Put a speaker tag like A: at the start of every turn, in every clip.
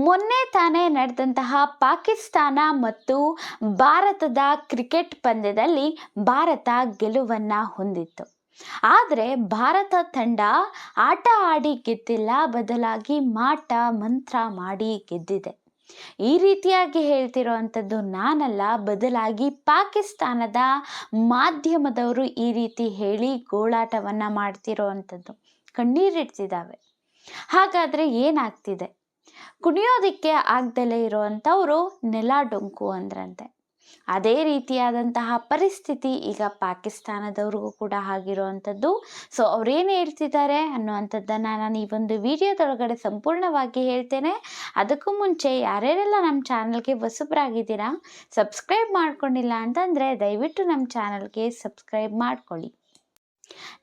A: ಮೊನ್ನೆ ತಾನೇ ನಡೆದಂತಹ ಪಾಕಿಸ್ತಾನ ಮತ್ತು ಭಾರತದ ಕ್ರಿಕೆಟ್ ಪಂದ್ಯದಲ್ಲಿ ಭಾರತ ಗೆಲುವನ್ನು ಹೊಂದಿತ್ತು. ಆದರೆ ಭಾರತ ತಂಡ ಆಟ ಆಡಿ ಗೆದ್ದಿಲ್ಲ, ಬದಲಾಗಿ ಮಾಟ ಮಂತ್ರ ಮಾಡಿ ಗೆದ್ದಿದೆ. ಈ ರೀತಿಯಾಗಿ ಹೇಳ್ತಿರೋವಂಥದ್ದು ನಾನಲ್ಲ, ಬದಲಾಗಿ ಪಾಕಿಸ್ತಾನದ ಮಾಧ್ಯಮದವರು ಈ ರೀತಿ ಹೇಳಿ ಗೋಳಾಟವನ್ನು ಮಾಡ್ತಿರೋವಂಥದ್ದು, ಕಣ್ಣೀರಿಡ್ತಿದ್ದಾವೆ. ಹಾಗಾದರೆ ಏನಾಗ್ತಿದೆ? ಕುಣಿಯೋದಕ್ಕೆ ಆಗ್ದಲೇ ಇರೋವಂಥವರು ನೆಲ ಡೊಂಕು ಅಂದ್ರಂತೆ. ಅದೇ ರೀತಿಯಾದಂತಹ ಪರಿಸ್ಥಿತಿ ಈಗ ಪಾಕಿಸ್ತಾನದವ್ರಿಗೂ ಕೂಡ ಆಗಿರುವಂಥದ್ದು. ಸೊ ಅವ್ರೇನು ಹೇಳ್ತಿದ್ದಾರೆ ಅನ್ನುವಂಥದ್ದನ್ನು ನಾನು ಈ ಒಂದು ವಿಡಿಯೋದೊಳಗಡೆ ಸಂಪೂರ್ಣವಾಗಿ ಹೇಳ್ತೇನೆ. ಅದಕ್ಕೂ ಮುಂಚೆ ಯಾರ್ಯಾರೆಲ್ಲ ನಮ್ಮ ಚಾನಲ್ಗೆ ಹೊಸಬರಾಗಿದ್ದೀರಾ, ಸಬ್ಸ್ಕ್ರೈಬ್ ಮಾಡ್ಕೊಂಡಿಲ್ಲ ಅಂತಂದರೆ ದಯವಿಟ್ಟು ನಮ್ಮ ಚಾನಲ್ಗೆ ಸಬ್ಸ್ಕ್ರೈಬ್ ಮಾಡ್ಕೊಳ್ಳಿ.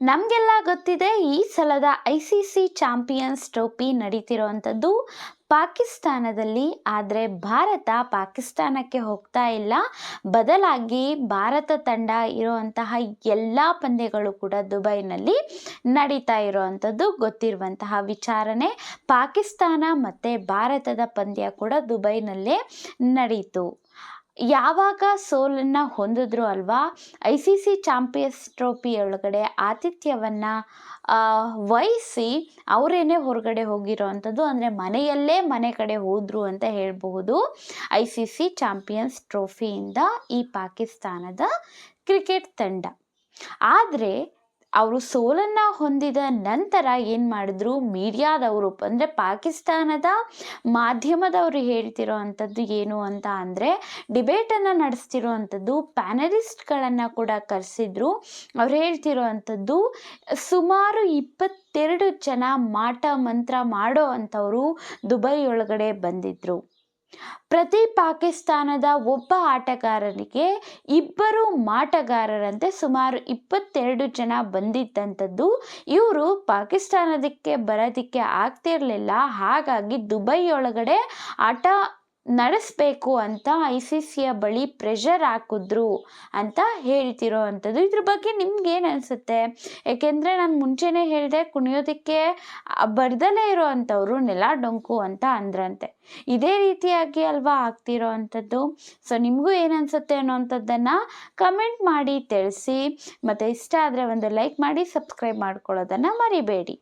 A: ನಮಗೆಲ್ಲ ಗೊತ್ತಿದೆ, ಈ ಸಲದ ICC ಚಾಂಪಿಯನ್ಸ್ ಟ್ರೋಫಿ ನಡೀತಿರೋವಂಥದ್ದು ಪಾಕಿಸ್ತಾನದಲ್ಲಿ. ಆದರೆ ಭಾರತ ಪಾಕಿಸ್ತಾನಕ್ಕೆ ಹೋಗ್ತಾ ಇಲ್ಲ, ಬದಲಾಗಿ ಭಾರತ ತಂಡ ಇರುವಂತಹ ಎಲ್ಲ ಪಂದ್ಯಗಳು ಕೂಡ ದುಬೈನಲ್ಲಿ ನಡೀತಾ ಇರೋವಂಥದ್ದು ಗೊತ್ತಿರುವಂತಹ ವಿಚಾರನೆ. ಪಾಕಿಸ್ತಾನ ಮತ್ತು ಭಾರತದ ಪಂದ್ಯ ಕೂಡ ದುಬೈನಲ್ಲೇ ನಡೀತು. ಯಾವಾಗ ಸೋಲನ್ನು ಹೊಂದಿದ್ರು ಅಲ್ವಾ, ICC ಚಾಂಪಿಯನ್ಸ್ ಟ್ರೋಫಿ ಒಳಗಡೆ ಆತಿಥ್ಯವನ್ನು ವಹಿಸಿ ಅವರೇನೆ ಹೊರಗಡೆ ಹೋಗಿರೋ ಅಂಥದ್ದು, ಅಂದರೆ ಮನೆಯಲ್ಲೇ ಮನೆ ಕಡೆ ಹೋದರು ಅಂತ ಹೇಳಬಹುದು. ICC ಚಾಂಪಿಯನ್ಸ್ ಟ್ರೋಫಿಯಿಂದ ಈ ಪಾಕಿಸ್ತಾನದ ಕ್ರಿಕೆಟ್ ತಂಡ. ಆದರೆ ಅವರು ಸೋಲನ್ನು ಹೊಂದಿದ ನಂತರ ಏನು ಮಾಡಿದ್ರು, ಮೀಡಿಯಾದವರು ಅಂದರೆ ಪಾಕಿಸ್ತಾನದ ಮಾಧ್ಯಮದವರು ಹೇಳ್ತಿರೋ ಅಂಥದ್ದು ಏನು ಅಂತ ಅಂದರೆ, ಡಿಬೇಟನ್ನು ನಡೆಸ್ತಿರೋ ಅಂಥದ್ದು ಪ್ಯಾನಲಿಸ್ಟ್ಗಳನ್ನು ಕೂಡ ಕರೆಸಿದ್ರು. ಅವ್ರು ಹೇಳ್ತಿರೋ ಅಂಥದ್ದು ಸುಮಾರು 22 ಜನ ಮಾಟ ಮಂತ್ರ ಮಾಡೋ ಅಂಥವರು ದುಬೈ ಒಳಗಡೆ ಬಂದಿದ್ದರು. ಪ್ರತಿ ಪಾಕಿಸ್ತಾನದ ಒಬ್ಬ ಆಟಗಾರನಿಗೆ 2 ಮಾಟಗಾರರಂತೆ ಸುಮಾರು 22 ಜನ ಬಂದಿದ್ದಂಥದ್ದು. ಇವರು ಪಾಕಿಸ್ತಾನದಕ್ಕೆ ಬರೋದಕ್ಕೆ ಆಗ್ತಿರಲಿಲ್ಲ, ಹಾಗಾಗಿ ದುಬೈ ಒಳಗಡೆ ಆಟ ನಡೆಸಬೇಕು ಅಂತ ICCಯ ಬಳಿ ಪ್ರೆಷರ್ ಹಾಕಿದ್ರು ಅಂತ ಹೇಳ್ತಿರೋ ಅಂಥದ್ದು. ಇದ್ರ ಬಗ್ಗೆ ನಿಮ್ಗೇನು ಅನಿಸುತ್ತೆ? ಏಕೆಂದರೆ ನಾನು ಮುಂಚೆನೇ ಹೇಳಿದೆ, ಕುಣಿಯೋದಕ್ಕೆ ಬರ್ದಲೇ ಇರೋ ಅಂಥವ್ರು ನೆಲ ಡೊಂಕು ಅಂತ ಅಂದ್ರಂತೆ. ಇದೇ ರೀತಿಯಾಗಿ ಅಲ್ವಾ ಆಗ್ತಿರೋ ಅಂಥದ್ದು. ಸೊ ನಿಮಗೂ ಏನು ಅನಿಸುತ್ತೆ ಅನ್ನೋವಂಥದ್ದನ್ನು ಕಮೆಂಟ್ ಮಾಡಿ ತಿಳಿಸಿ. ಮತ್ತು ಇಷ್ಟ ಆದರೆ ಒಂದು ಲೈಕ್ ಮಾಡಿ, ಸಬ್ಸ್ಕ್ರೈಬ್ ಮಾಡ್ಕೊಳ್ಳೋದನ್ನು ಮರಿಬೇಡಿ.